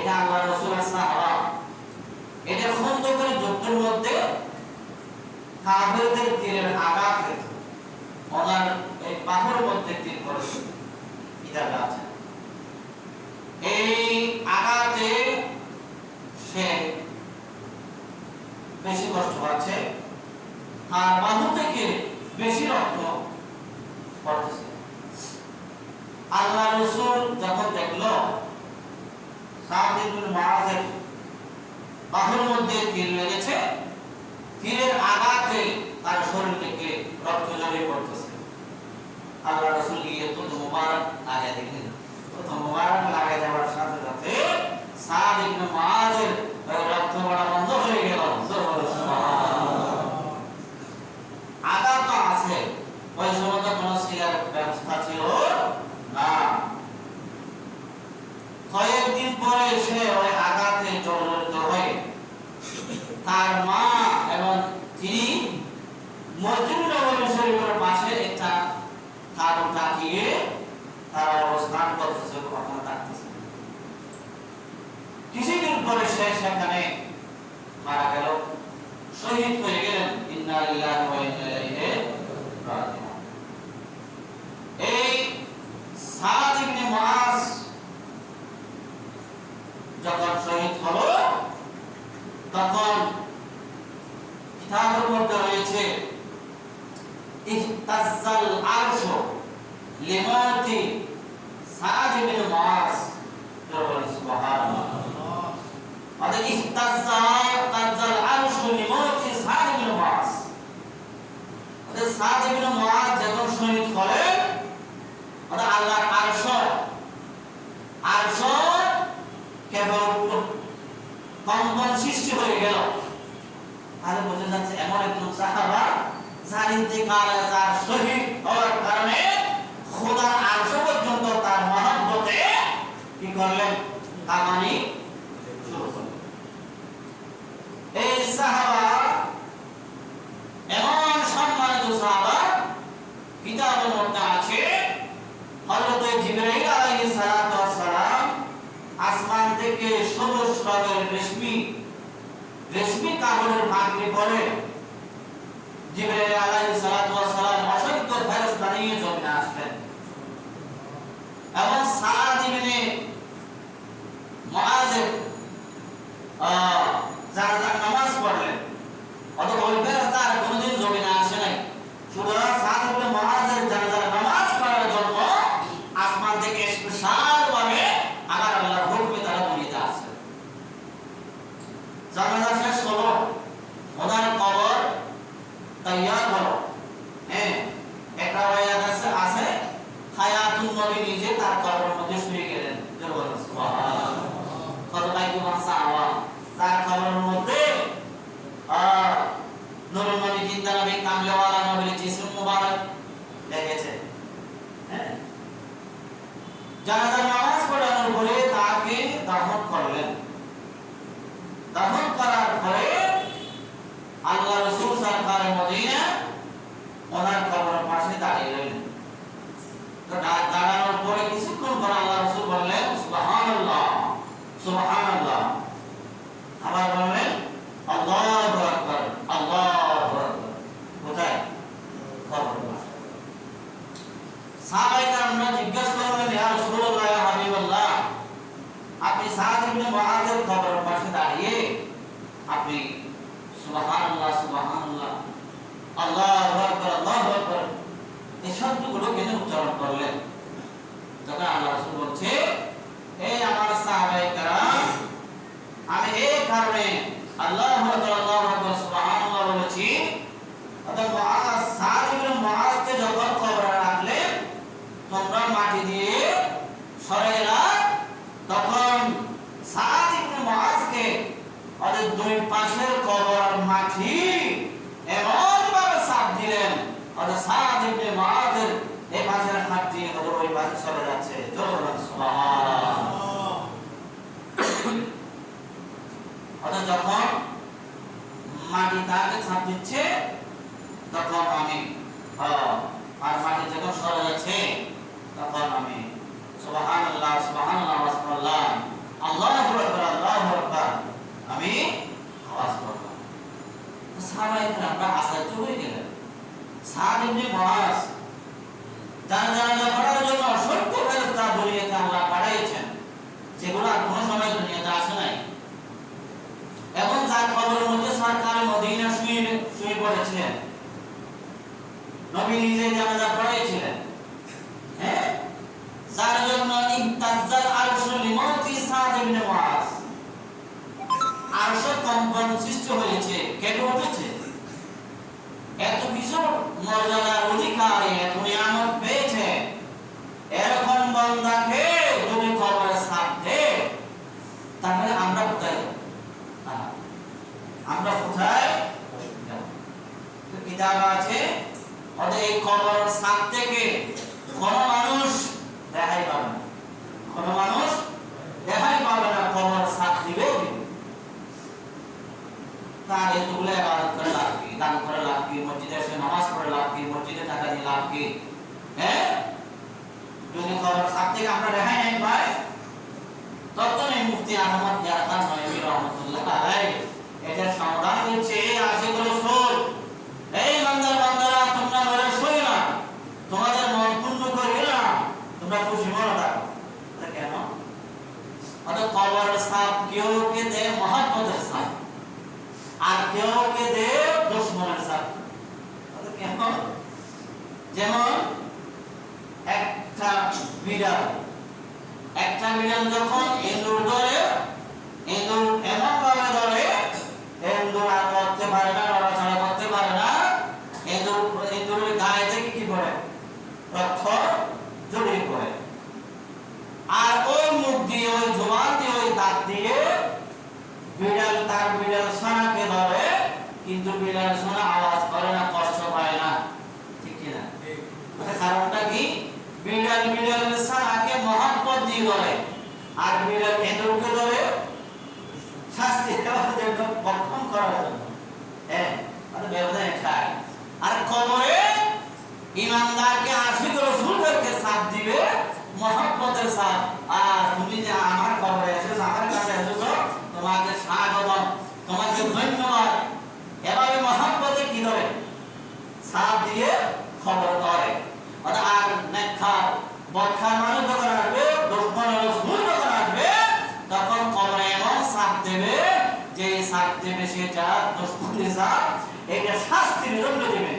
এটা আল্লাহ রাসূলের সাহাবা এটা খন্দকের যুদ্ধের মধ্যে কাফেরদের তীরের আঘাতে ওনার এই পাথরের মধ্যে তীর পড়েছে এটা আছে এই আঘাতে সে বেশি কষ্ট পাচ্ছে আর বাহু থেকে বেশি রক্ত পড়তেছে আল্লাহ রাসূল যখন দেখলো সাদ ইবনে মুআযের বাহুর মধ্যে তীর লেগেছে তীরের আঘাতে তার শরীর থেকে রক্ত ঝরে পড়তেছে আল্লাহ রাসূল গিয়ে তো মুবারক লাগিয়ে দিলেন তো মুবারক লাগিয়ে দেওয়ার সাথে সাথে সাদ ইবনে মুআযের রক্ত পড়া বন্ধ হয়ে গেল সুবহানাল্লাহ আঘাত তো আছে ওই সময় তো কোনো সিলার ব্যবস্থা ছিল না কয়েকদিন পরে সে ওই আঘাতে জর্জরিত হয়ে তার মা এবং তিনি মসজিদুল নববী শরীফের পাশে একটা কাঠ টাকিয়ে তার অবস্থান করতেছে কথা থাকতেছে কিছুদিন পরে সে সেখানে মারা গেল শহীদ হয়ে গেলেন ইন্না লিল্লাহি ওয়া ইন্না ইলাইহি রাজিউন এই সাদ ইবনে মুআজ যখন শহীদ হলো তখন কিতাবের মধ্যে রয়েছে ইহতাজ্জাল আরশ লিমাতি সাদ ইবনে মুআজ সুবহানাল্লাহ আদে ইহতাজ্জাল আরশ লিমাতি সাদ ইবনে মুআজ আদে সাদ ইবনে মুআজ যখন শহীদ হলেন আদে আল্লাহর আরশ কেবল কম্পন সৃষ্টি হয়ে গেল তাহলে বোঝা যাচ্ছে এমন একজন সাহাবা যার ইন্তেকাল যার শহীদ হওয়ার কারণে খোদার আরশ পর্যন্ত তার মহব্বতে কি করলেন কামানি শুরু করলেন এই সাহাবা এমন সম্মানিত সাহাবা কিতাবের মধ্যে আছে হযরত জিবরাইল আলাইহিস সালাতু ওয়াস সালাম আসমান থেকে সবুজ রঙের রেশমি কাপড়ের পাগড়ি পরে জিবরাইল আলাইহিস সালাতু ওয়াস সালাম অসংখ্য ফেরেশতা নিয়ে জমিনে আসলেন এবং সাদ ইবনে মুআযের জানাজার নামাজ পড়লেন অথবা ওই ফেরেশতা আর কোনোদিন জমিনে আসে নাই শুধু সাদ ইবনে মুআযের জানাজার নামাজ পড়ার জন্য আসমান থেকে স্পেশাল ভাবে আমার আল্লাহর হুকুমে তারা দুনিয়াতে আসে জানাজা শেষ হলো ওনার কবর তৈয়ার হলো হ্যাঁ একটা ওয়ায়াত আছে হায়াতুন নবী নিজে তার কবরের মধ্যে শুয়ে গেলেন সুবহানাল্লাহ কত ভাগ্যবান সাহাবা তার কবরের মধ্যে নূরুন নবী জিন্দা নবী কামলেওয়ালা নবীর জিসম মুবারক লেগেছে হ্যাঁ জানাজার নামাজ পড়ানোর পরে তাকে দাফন করলেন দাফন করার পরে আল্লাহ রাসূল সরকারে মদিনা ওনার কবরের পাশে দাঁড়িয়ে রইলেন তো দাঁড়ানোর পরে কিছুক্ষণ পর আল্লাহ রাসূল বললেন সুবহানাল্লাহ সুবহানাল্লাহ আবার বললেন আল্লাহু আকবার আল্লাহু আকবার কোথায় কবরের পাশে সাহাবায়ে কেরামরা জিজ্ঞাসা করলেন ইয়া রাসূলুল্লাহ ইয়া হাবিবাল্লাহ আপনি সাদ ইবনে মুআযের কবরের পাশে দাঁড়িয়ে আপনি সুবহানাল্লাহ সুবহানাল্লাহ আল্লাহু আকবার আল্লাহু আকবার এই শব্দগুলো কেন উচ্চারণ করলেন তখন আল্লাহ রাসূল বলছে এই আমার সাহাবায়ে কেরাম আমি এই কারণে আল্লাহু আকবার আল্লাহু আকবার সুবহানাল্লাহ বলেছি অর্থাৎ মুআজ সাদ ইবনে মুআযকে যখন কবরে রাখলেন তোমরা মাটি দিয়ে সরে এলা তখন সাদ ইবনে মুআযকে ওদের দুই পাশের কবর মাটি এমন ভাবে চাপ দিলেন ওদের সাদ ইবনে মুআযের এই পাশের মাটি ওদের ওই পাশে সরে যাচ্ছে জোরে সুবহানাল্লাহ ওদের যখন মাটি তাকে চাপ দিচ্ছে তখন আমি আর মাটি যখন সরে যাচ্ছে তখন আমি সুবহানাল্লাহ সুবহানাল্লাহ আল্লাহু আকবার ইবনে মুআজ যার জানাজা পড়ার জন্য অসংখ্য ফেরেশতা দুনিয়াতে আল্লাহ পাঠিয়েছেন, যেগুলো আর কোনো সময় দুনিয়াতে আসে নাই, এবং যার কবরের মধ্যে সরকার মদিনা শুয়ে পড়েছিলেন, নবী নিজে জানাজা পড়িয়েছিলেন, হ্যাঁ, যার জন্য ইহতাজ্জাল আরশু লিমাউতি সাদ ইবনে মুআজ, আরশ কম্পন সৃষ্টি হয়েছে, কেটে উঠেছে। এত কিছু মর্যাদার অধিকারী, এত নিয়ামত পেয়েছে, এরকম বান্দাকে যদি কবরে সাপ দেয়, তাহলে আমরা কোথায় যাব? আমরা কোথায় যাব? তো কিতাব আছে, অতএব এই কবর সাপ থেকে কোন মানুষ রেহাই পাবে না, কোন মানুষ রেহাই পাবে না, কবর সাপ দিবে। তার এতগুলো ইবাদত করে লাভ কি, দান করে লাভ কি, মসজিদে এসে নামাজ পড়ে লাভ কি, মসজিদে টাকা দিয়ে লাভ কি? হ্যাঁ, যদি কবর সাপ থেকে আমরা রেহাই নাই পাই, তখনই মুফতি আহমদ ইয়ার খান নয়মি রহমাতুল্লাহ আলাইহি এটার সমাধান হচ্ছে, এই আশিক রাসূল, এই বান্দারা তোমরা মরে শুই না, তোমাদের মন পূর্ণ করি না, তোমরা খুশি মনে থাকো। কেন? অর্থাৎ কবরের সাপ কেউ কে দেয় মহব্বতের সাপ, আর কেউ কে দেয় দুশমনের সাপ। কেন? যেমন একটা বিড়াল যখন ইঁদুর ধরে, ইঁদুর এমন ভাবে ধরে, ইঁদুর আর করতে পারে না, নড়াচড়া করতে পারে না, ইঁদুরের গায়ে থেকে কি পড়ে? রক্ত জড়িয়ে পড়ে। আর ওই মুখ দিয়ে, ওই জবান দিয়ে, ওই দাঁত দিয়ে বিড়াল তার বিড়াল ছানাকে ধরে, কিন্তু বিড়াল ছানা আওয়াজ করে না, কষ্ট পায় না, ঠিক কি না? কারণটা কি? বিড়ালের ছানাকে মহব্বত দিয়ে ধরে, আর বিড়াল ইঁদুরকে ধরে শাস্তি দেওয়ার জন্য, বক্ষণ করার জন্য। হ্যাঁ, ব্যবধান এটাই। আর কবরে ইমানদারকে আশিক রাসূলকে সাথ দিবে মহব্বতের সাথ। আর তুমি যে আমার কবরে এসেছো, আমার কাছে এসেছো, তোমাকে স্বাগতম, তোমাকে ধন্যবাদ, এভাবে মহব্বতে কি ধরে? সাথ দিয়ে খবর করে। আর নেককার বদকার মানুষ যখন আসবে, দুশমন রাসূল যখন আসবে, তখন কবরে এমন সাথ দেবে, যে সাথ দেবে সেটা দুশমনের সাথ, এটা শাস্তির জন্য দেবে।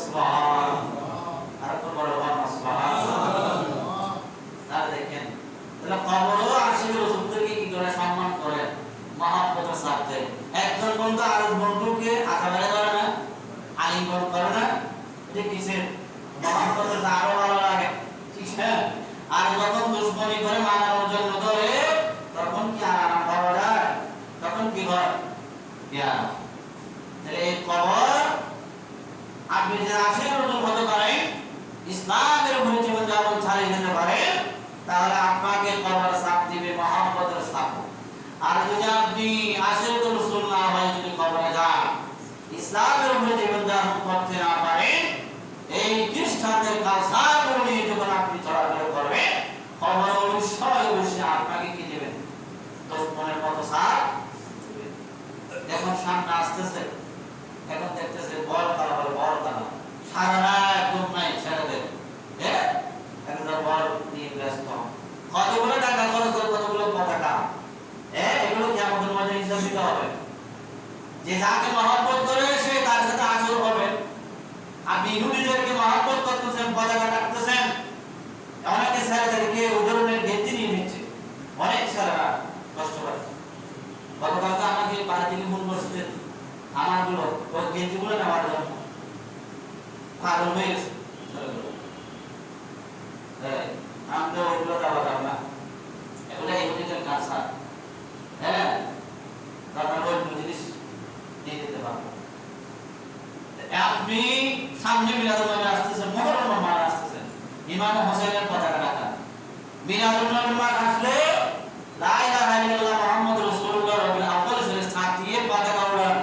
সুবহানাল্লাহ, আর তো বড় সুবহানাল্লাহ। তাহলে দেখেন, তাহলে কবরও আশিক রাসূলকে কি করে সম্মান করে? মহব্বতের সাথ দেয়। একজন বন্ধু আর বন্ধুকে আশাবাদে ধরে না, আলিঙ্গন করে না, এটা কিসের? মহব্বতের আরো ভালো লাগে, ঠিক আছে? আর যখন দুশমনি করে মানানোর জন্য ধরে, তখন কি আরাম পাওয়া যায়? তখন কি হয়? তাহলে এই কবর আপনি যে আশিক রাসূল হতে পারেন, ইসলামের উপরে জীবন যাপন চালিয়ে যেতে পারেন, তাহলে আপনাকে কবর সাথ দিবে মহব্বতের সাথ। আর যদি আপনি আশিক রাসূল না হয়, যদি কবরে যান, ইসলামের উপরে জীবন যাপন করতে না পারেন, এই খ্রিস্টানদের কালচার নিয়ে যখন আপনি চলাফেরা করবেন, কবর অবশ্যই আপনাকে কি দেবেন? দুশমনের মতো সাথ। এখন সামনে আসতেছে, এখন দেখতেছে বড় তারা, সারা রাত ঘুম নাই ছেলেদের, হ্যাঁ, একটা বল নিয়ে ব্যস্ত, কতগুলো টাকা খরচ করে, কতগুলো পতাকা, হ্যাঁ, এগুলো কি আমাদের মধ্যে হিসাব দিতে হবে। যে যাকে মহব্বত করে সে তার সাথে আচরণ হবে। আপনি ইহুদিদেরকে মহব্বত করতেছেন, পতাকা রাখতেছেন, অনেকে ছেলেদেরকে উদাহরণের গেঞ্জি নিয়ে নিচ্ছে, অনেক ছেলেরা কষ্ট পাচ্ছে। গতকাল তো আমাকে বাড়ি থেকে ফোন করছিলেন, আমারগুলো ওই গেঞ্জিগুলো নেওয়ার জন্য পাগল হয়ে গেছে। আমি তো ওইগুলো দেওয়া যাবে না, এগুলো ইহুদিদের কালচার। হ্যাঁ, আপনারা ওই জিনিস নিয়ে যেতে পারবো। আপনি সামনে মিলাদুল নবী আসতেছেন, মুহররম মাস আসতেছেন, ইমাম হোসেনের পতাকা রাখা, মিলাদুল নবী মাস আসলে লা ইলাহা ইল্লাল্লাহ মুহাম্মাদুর রাসূলুল্লাহ রবিল আউয়াল এর সাথ দিয়ে পতাকা উড়ান,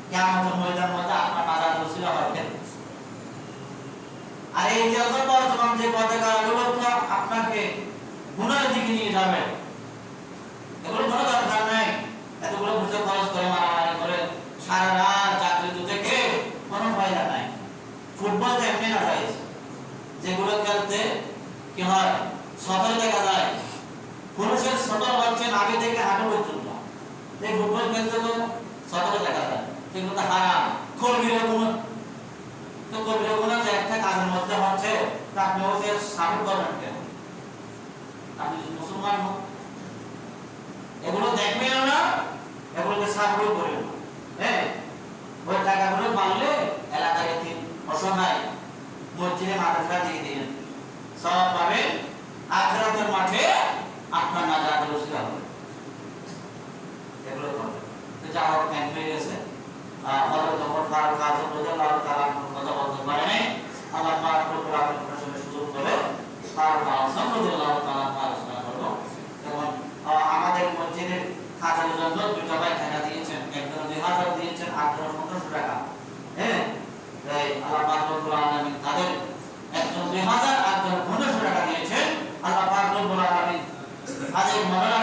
কিয়ামতের ময়দানের মধ্যে আপনার নাজাত নসিব হবে। আর এই যে এখন বর্তমান যে পতাকাগুলো আপনাকে গুনাহের দিকে নিয়ে যাবে, এগুলো কোনো দরকার নাই। এতগুলো পয়সা খরচ করে মারামারি করে সারা রাত চাকরি থেকে কোনো ফায়দা নাই। ফুটবল তো এমনি না কি হয় সতর দেখা যায় পুরুষের সতর হচ্ছে নাভি থেকে হাঁটু পর্যন্ত এই ফুটবল খেলতে তো সতর দেখা যায় কিন্তু তা হারাম কবিরা গুণ তো কবিরা গুণ যে একটা কাজের মধ্যে হচ্ছে তা আপনি ওদের সাপোর্ট করবেন কেন আপনি মুসলমান হন এগুলো দেখবেন না এগুলোকে সাপোর্ট করেন না হ্যাঁ ওই টাকাগুলো পারলে এলাকার এতিম অসহায় মসজিদে মাদ্রাসা দিয়ে দিন সওয়াব পাবেন আখিরাতের মাঠে আপনার নাজাতের উসিলা হবে এগুলো করবেন তো যা হোক টাইম হয়ে গেছে হযরত ওমর ফারুক আযম রাদিয়াল্লাহু তাআলা কথা বলতে পারে নাই আল্লাহ পাক রব্বুল আলামিন প্রশংসা সুযোগ করে ফারুক আযম রাদিয়াল্লাহু তাআলা আলোচনা করব এবং আমাদের মসজিদের কাজের জন্য দুটো ভাই টাকা দিয়েছেন একজন 2000 দিয়েছেন 1815 টাকা হ্যাঁ তাই আল্লাহ পাক রব্বুল আলামিন তাদের একজন 2000 একজন 1500 টাকা দিয়েছেন আল্লাহ পাক রব্বুল আলামিন আজকে মওলানা